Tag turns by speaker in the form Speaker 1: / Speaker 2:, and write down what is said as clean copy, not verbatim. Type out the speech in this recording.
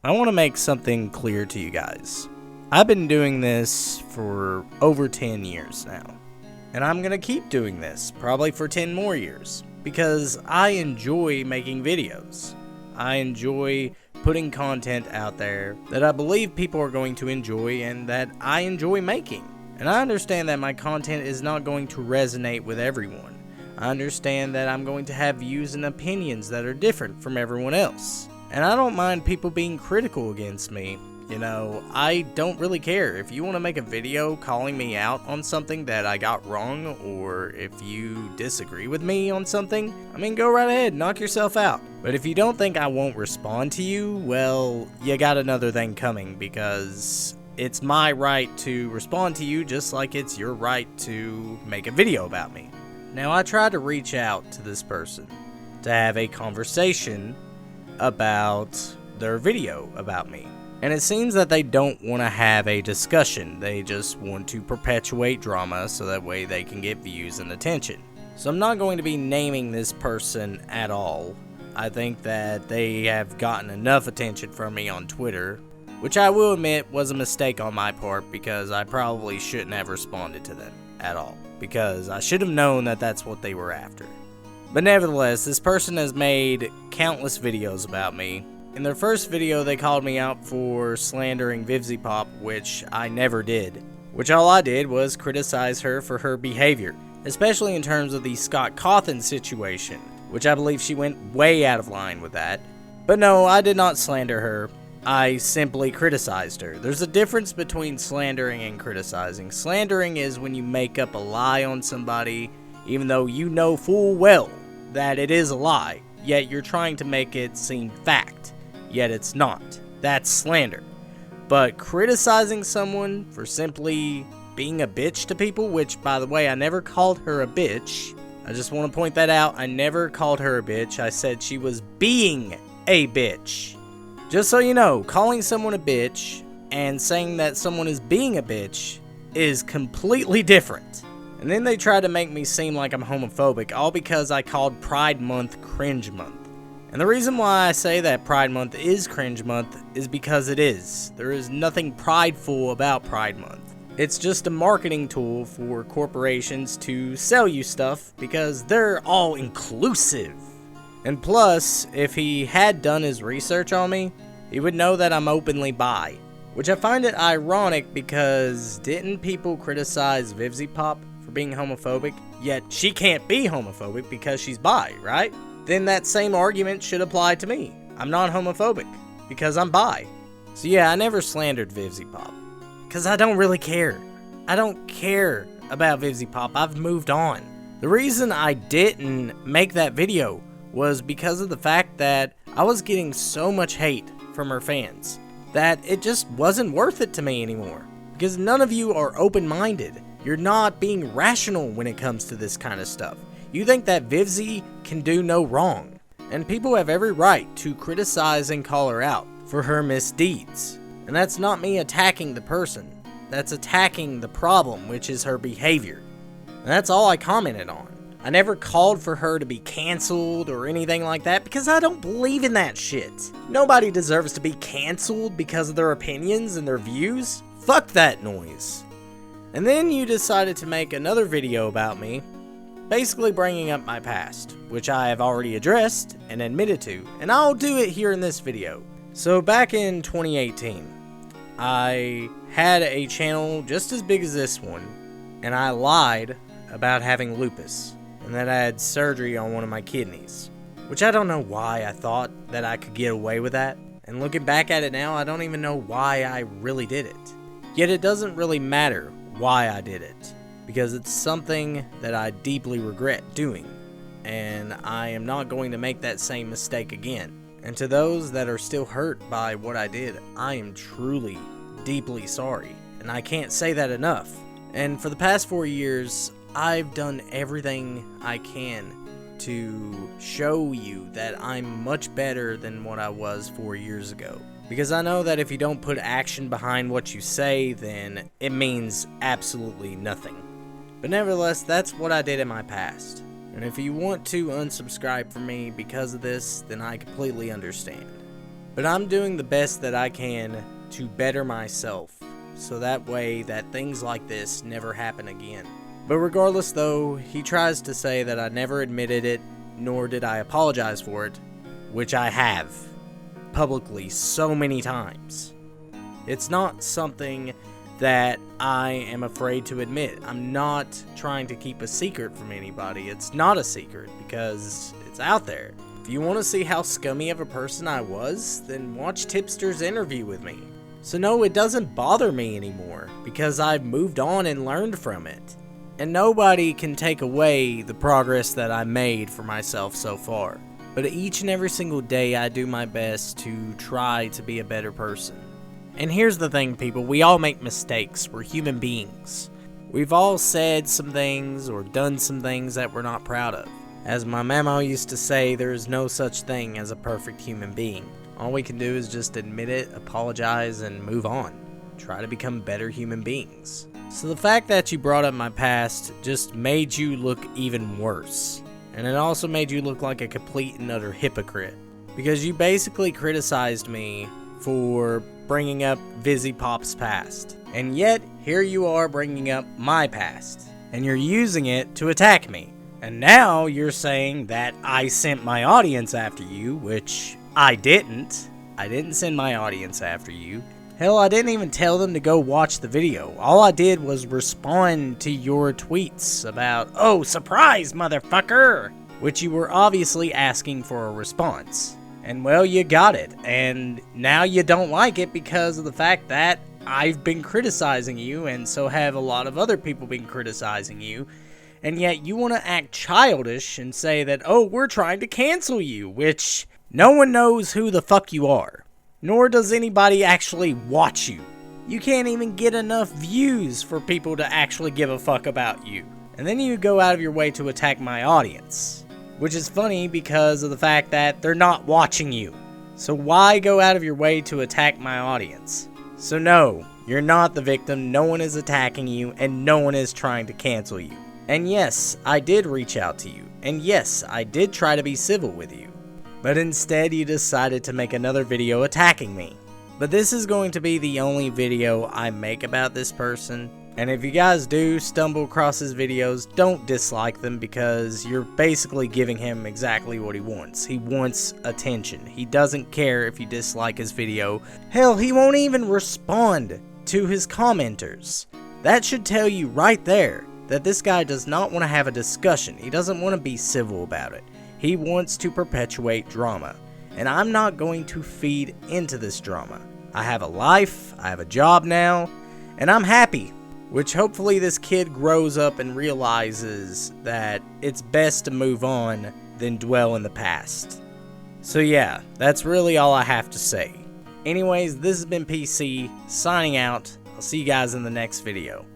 Speaker 1: I want to make something clear to you guys. I've been doing this for over 10 years now. And I'm going to keep doing this, probably for 10 more years. Because I enjoy making videos. I enjoy putting content out there that I believe people are going to enjoy and that I enjoy making. And I understand that my content is not going to resonate with everyone. I understand that I'm going to have views and opinions that are different from everyone else. And I don't mind people being critical against me. You know, I don't really care. If you want to make a video calling me out on something that I got wrong, or if you disagree with me on something, I mean, go right ahead, knock yourself out. But if you don't think I won't respond to you, well, you got another thing coming, because it's my right to respond to you just like it's your right to make a video about me. Now, I tried to reach out to this person to have a conversation about their video about me. And it seems that they don't want to have a discussion. They just want to perpetuate drama so that way they can get views and attention. So I'm not going to be naming this person at all. I think that they have gotten enough attention from me on Twitter, which I will admit was a mistake on my part because I probably shouldn't have responded to them at all, because I should have known that that's what they were after. But nevertheless, this person has made countless videos about me. In their first video, they called me out for slandering VivziePop, which I never did. Which all I did was criticize her for her behavior, especially in terms of the Scott Cawthon situation, which I believe she went way out of line with that. But no, I did not slander her. I simply criticized her. There's a difference between slandering and criticizing. Slandering is when you make up a lie on somebody, even though you know full well that it is a lie, yet you're trying to make it seem fact. Yet it's not. That's slander. But criticizing someone for simply being a bitch to people, which, by the way, I never called her a bitch. I just want to point that out. I never called her a bitch. I said she was being a bitch. Just so you know, calling someone a bitch and saying that someone is being a bitch is completely different. And then they tried to make me seem like I'm homophobic, all because I called Pride Month Cringe Month. And the reason why I say that Pride Month is Cringe Month is because it is. There is nothing prideful about Pride Month. It's just a marketing tool for corporations to sell you stuff because they're all inclusive. And plus, if he had done his research on me, he would know that I'm openly bi. Which I find it ironic because didn't people criticize VivziePop for being homophobic? Yet she can't be homophobic because she's bi, right? Then that same argument should apply to me. I'm not homophobic because I'm bi. So yeah, I never slandered VivziePop because I don't really care. I don't care about VivziePop. I've moved on. The reason I didn't make that video was because of the fact that I was getting so much hate from her fans that it just wasn't worth it to me anymore. Because none of you are open-minded. You're not being rational when it comes to this kind of stuff. You think that Vivzie can do no wrong, and people have every right to criticize and call her out for her misdeeds. And that's not me attacking the person, that's attacking the problem, which is her behavior. And that's all I commented on. I never called for her to be canceled or anything like that because I don't believe in that shit. Nobody deserves to be canceled because of their opinions and their views. Fuck that noise. And then you decided to make another video about me, basically bringing up my past, which I have already addressed and admitted to, and I'll do it here in this video. So back in 2018, I had a channel just as big as this one, and I lied about having lupus, and that I had surgery on one of my kidneys, which I don't know why I thought that I could get away with that, and looking back at it now, I don't even know why I really did it. Yet it doesn't really matter why I did it, because it's something that I deeply regret doing, and I am not going to make that same mistake again. And to those that are still hurt by what I did, I am truly, deeply sorry, and I can't say that enough. And for the past 4 years, I've done everything I can to show you that I'm much better than what I was 4 years ago. Because I know that if you don't put action behind what you say, then it means absolutely nothing. But nevertheless, that's what I did in my past. And if you want to unsubscribe from me because of this, then I completely understand. But I'm doing the best that I can to better myself, so that way that things like this never happen again. But regardless though, he tries to say that I never admitted it, nor did I apologize for it, which I have, publicly so many times. It's not something that I am afraid to admit. I'm not trying to keep a secret from anybody. It's not a secret because it's out there. If you want to see how scummy of a person I was, then watch Tipster's interview with me. So no, it doesn't bother me anymore because I've moved on and learned from it. And nobody can take away the progress that I made for myself so far. But each and every single day I do my best to try to be a better person. And here's the thing, people, we all make mistakes. We're human beings. We've all said some things or done some things that we're not proud of. As my mama used to say, there is no such thing as a perfect human being. All we can do is just admit it, apologize, and move on. Try to become better human beings. So the fact that you brought up my past just made you look even worse. And it also made you look like a complete and utter hypocrite. Because you basically criticized me for bringing up Vizzy Pop's past. And yet, here you are bringing up my past. And you're using it to attack me. And now you're saying that I sent my audience after you, which I didn't. I didn't send my audience after you. Hell, I didn't even tell them to go watch the video. All I did was respond to your tweets about, "Oh, surprise, motherfucker!" which you were obviously asking for a response. And well, you got it. And now you don't like it because of the fact that I've been criticizing you, and so have a lot of other people been criticizing you. And yet you want to act childish and say that, oh, we're trying to cancel you, which no one knows who the fuck you are. Nor does anybody actually watch you. You can't even get enough views for people to actually give a fuck about you. And then you go out of your way to attack my audience. Which is funny because of the fact that they're not watching you. So why go out of your way to attack my audience? So no, you're not the victim, no one is attacking you, and no one is trying to cancel you. And yes, I did reach out to you. And yes, I did try to be civil with you. But instead you decided to make another video attacking me. But this is going to be the only video I make about this person. And if you guys do stumble across his videos, don't dislike them because you're basically giving him exactly what he wants. He wants attention. He doesn't care if you dislike his video. Hell, he won't even respond to his commenters. That should tell you right there that this guy does not want to have a discussion. He doesn't want to be civil about it. He wants to perpetuate drama. And I'm not going to feed into this drama. I have a life, I have a job now, and I'm happy. Which hopefully this kid grows up and realizes that it's best to move on than dwell in the past. So yeah, that's really all I have to say. Anyways, this has been PC, signing out. I'll see you guys in the next video.